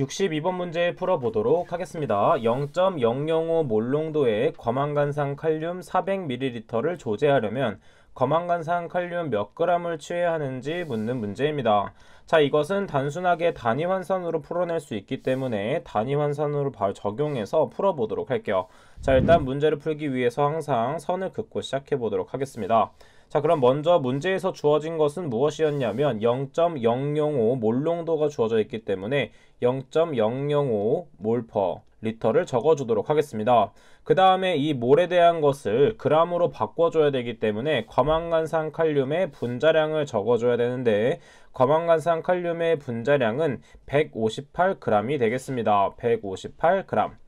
62번 문제 풀어보도록 하겠습니다. 0.005 몰농도의 검황간산 칼륨 400ml를 조제하려면 검황간산 칼륨 몇 g을 취해야 하는지 묻는 문제입니다. 자, 이것은 단순하게 단위환산으로 풀어낼 수 있기 때문에 단위환산으로 바로 적용해서 풀어보도록 할게요. 자, 일단 문제를 풀기 위해서 항상 선을 긋고 시작해 보도록 하겠습니다. 자, 그럼 먼저 문제에서 주어진 것은 무엇이었냐면 0.005 몰농도가 주어져 있기 때문에 0.005 몰퍼 리터를 적어주도록 하겠습니다. 그 다음에 이 몰에 대한 것을 g으로 바꿔줘야 되기 때문에 검황간산 칼륨의 분자량을 적어줘야 되는데 검황간산 칼륨의 분자량은 158g이 되겠습니다. 158g.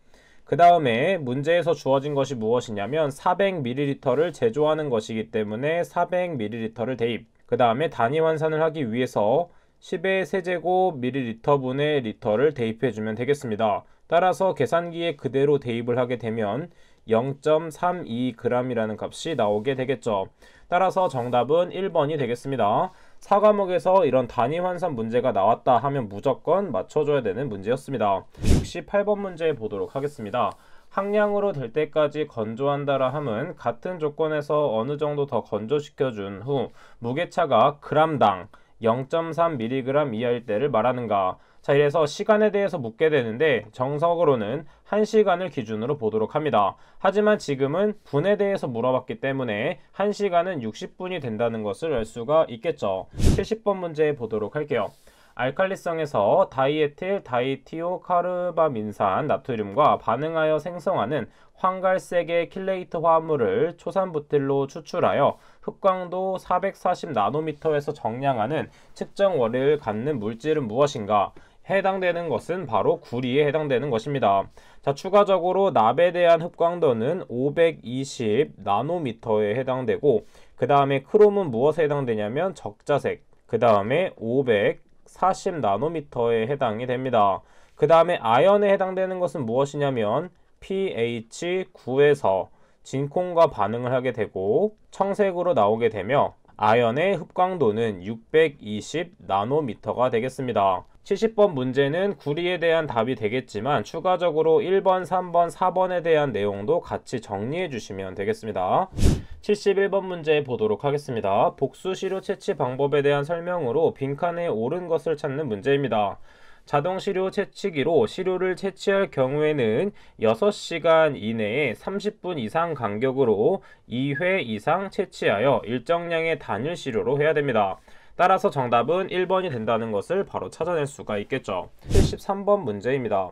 그 다음에 문제에서 주어진 것이 무엇이냐면 400ml를 제조하는 것이기 때문에 400ml를 대입. 그 다음에 단위 환산을 하기 위해서 10의 세제곱 ml분의 리터를 대입해주면 되겠습니다. 따라서 계산기에 그대로 대입을 하게 되면 0.32g이라는 값이 나오게 되겠죠. 따라서 정답은 1번이 되겠습니다. 4과목에서 이런 단위 환산 문제가 나왔다 하면 무조건 맞춰줘야 되는 문제였습니다. 68번 문제 보도록 하겠습니다. 항량으로 될 때까지 건조한다라 함은 같은 조건에서 어느 정도 더 건조시켜준 후 무게차가 g당 0.3mg 이하일 때를 말하는가. 자, 이래서 시간에 대해서 묻게 되는데 정석으로는 1시간을 기준으로 보도록 합니다. 하지만 지금은 분에 대해서 물어봤기 때문에 1시간은 60분이 된다는 것을 알 수가 있겠죠. 70번 문제 보도록 할게요. 알칼리성에서 다이에틸 다이티오카르바민산 나트륨과 반응하여 생성하는 황갈색의 킬레이트 화합물을 초산부틸로 추출하여 흡광도 440나노미터에서 정량하는 측정 원리를 갖는 물질은 무엇인가? 해당되는 것은 바로 구리에 해당되는 것입니다. 자, 추가적으로 납에 대한 흡광도는 520나노미터에 해당되고 그 다음에 크롬은 무엇에 해당되냐면 적자색, 그 다음에 540나노미터에 해당이 됩니다. 그 다음에 아연에 해당되는 것은 무엇이냐면 pH9에서 진콩과 반응을 하게 되고 청색으로 나오게 되며 아연의 흡광도는 620나노미터가 되겠습니다. 70번 문제는 구리에 대한 답이 되겠지만 추가적으로 1번, 3번, 4번에 대한 내용도 같이 정리해 주시면 되겠습니다. 71번 문제 보도록 하겠습니다. 복수시료 채취 방법에 대한 설명으로 빈칸에 옳은 것을 찾는 문제입니다. 자동시료 채취기로 시료를 채취할 경우에는 6시간 이내에 30분 이상 간격으로 2회 이상 채취하여 일정량의 단일 시료로 해야 됩니다. 따라서 정답은 1번이 된다는 것을 바로 찾아낼 수가 있겠죠. 73번 문제입니다.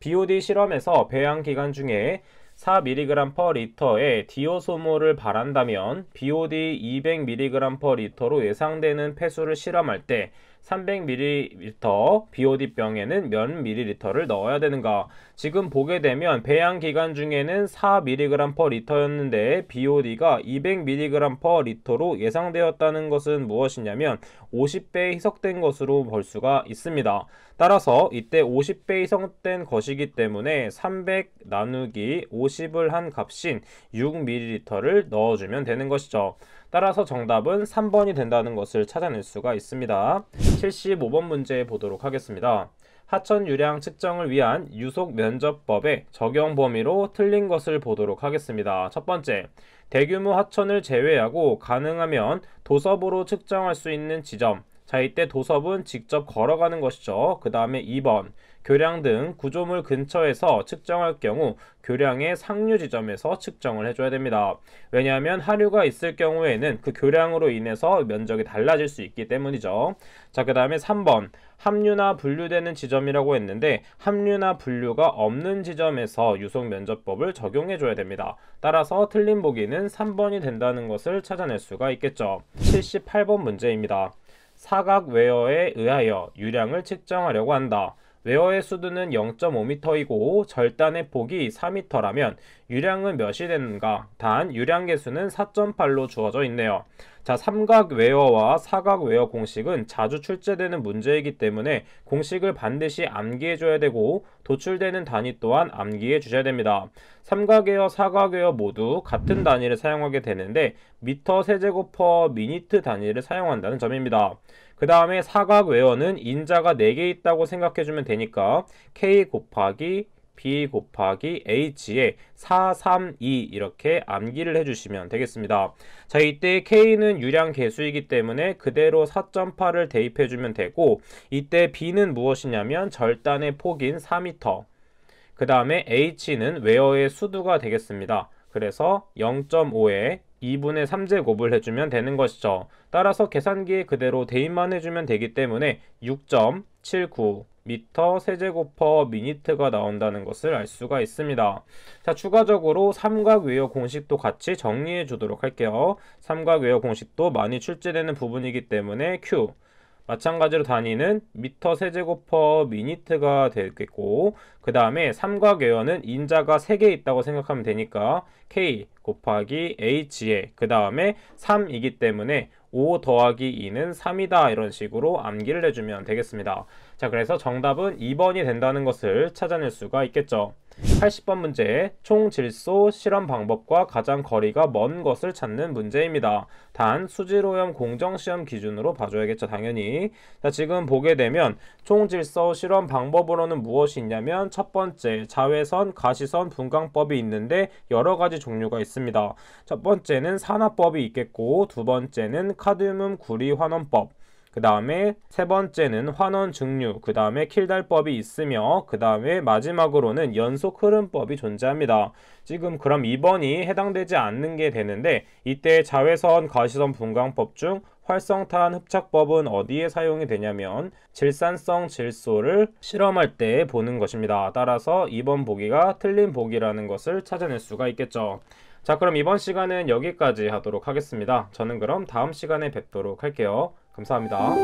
BOD 실험에서 배양 기간 중에 4mg/L의 DO 소모를 바란다면 BOD 200mg/L로 예상되는 폐수를 실험할 때 300ml BOD병에는 몇 ml를 넣어야 되는가. 지금 보게 되면 배양 기간 중에는 4mg/L였는데 BOD가 200mg/L로 예상되었다는 것은 무엇이냐면 50배 희석된 것으로 볼 수가 있습니다. 따라서 이때 50배 희석된 것이기 때문에 300 나누기 50을 한 값인 6ml를 넣어주면 되는 것이죠. 따라서 정답은 3번이 된다는 것을 찾아낼 수가 있습니다. 75번 문제 보도록 하겠습니다. 하천 유량 측정을 위한 유속 면접법의 적용 범위로 틀린 것을 보도록 하겠습니다. 첫 번째, 대규모 하천을 제외하고 가능하면 도섭으로 측정할 수 있는 지점. 자, 이때 도섭은 직접 걸어가는 것이죠. 그 다음에 2번, 교량 등 구조물 근처에서 측정할 경우 교량의 상류 지점에서 측정을 해줘야 됩니다. 왜냐하면 하류가 있을 경우에는 그 교량으로 인해서 면적이 달라질 수 있기 때문이죠. 자, 그 다음에 3번, 함유나 분류되는 지점이라고 했는데 함유나 분류가 없는 지점에서 유속 면접법을 적용해줘야 됩니다. 따라서 틀린 보기는 3번이 된다는 것을 찾아낼 수가 있겠죠. 78번 문제입니다. 사각 웨어에 의하여 유량을 측정하려고 한다. 웨어의 수두는 0.5m이고 절단의 폭이 4m라면 유량은 몇이 되는가? 단 유량 계수는 4.8로 주어져 있네요. 자, 삼각 웨어와 사각 웨어 공식은 자주 출제되는 문제이기 때문에 공식을 반드시 암기해 줘야 되고 도출되는 단위 또한 암기해 주셔야 됩니다. 삼각 웨어, 사각 웨어 모두 같은 단위를 사용하게 되는데 미터 세제곱 퍼 미니트 단위를 사용한다는 점입니다. 그 다음에 사각외원은 인자가 4개 있다고 생각해주면 되니까 K 곱하기 B 곱하기 H에 4, 3, 2 이렇게 암기를 해주시면 되겠습니다. 자, 이때 K는 유량 개수이기 때문에 그대로 4.8을 대입해주면 되고, 이때 B는 무엇이냐면 절단의 폭인 4m, 그 다음에 H는 웨어의 수두가 되겠습니다. 그래서 0.5에 2분의 3제곱을 해주면 되는 것이죠. 따라서 계산기에 그대로 대입만 해주면 되기 때문에 6.79 미터 세제곱 퍼 미니트가 나온다는 것을 알 수가 있습니다. 자, 추가적으로 삼각외어 공식도 같이 정리해 주도록 할게요. 삼각외어 공식도 많이 출제되는 부분이기 때문에 Q 마찬가지로 단위는 미터 세제곱 퍼 미니트가 되겠고, 그 다음에 삼각외어는 인자가 3개 있다고 생각하면 되니까 K 곱하기 H에 그 다음에 3이기 때문에 5 더하기 2는 3이다 이런 식으로 암기를 해주면 되겠습니다. 자, 그래서 정답은 2번이 된다는 것을 찾아낼 수가 있겠죠. 80번 문제, 총 질소 실험 방법과 가장 거리가 먼 것을 찾는 문제입니다. 단 수질오염 공정시험 기준으로 봐줘야겠죠, 당연히. 자, 지금 보게 되면 총 질소 실험 방법으로는 무엇이 있냐면 첫 번째, 자외선, 가시선 분광법이 있는데 여러 가지 종류가 있습니다. 첫 번째는 산화법이 있겠고, 두 번째는 카드뮴 구리 환원법, 그 다음에 세 번째는 환원 증류, 그 다음에 킬달법이 있으며, 그 다음에 마지막으로는 연속 흐름법이 존재합니다. 지금 그럼 2번이 해당되지 않는 게 되는데, 이때 자외선 가시선 분광법 중 활성탄 흡착법은 어디에 사용이 되냐면 질산성 질소를 실험할 때 보는 것입니다. 따라서 2번 보기가 틀린 보기라는 것을 찾아낼 수가 있겠죠. 자, 그럼 이번 시간은 여기까지 하도록 하겠습니다. 저는 그럼 다음 시간에 뵙도록 할게요. 감사합니다.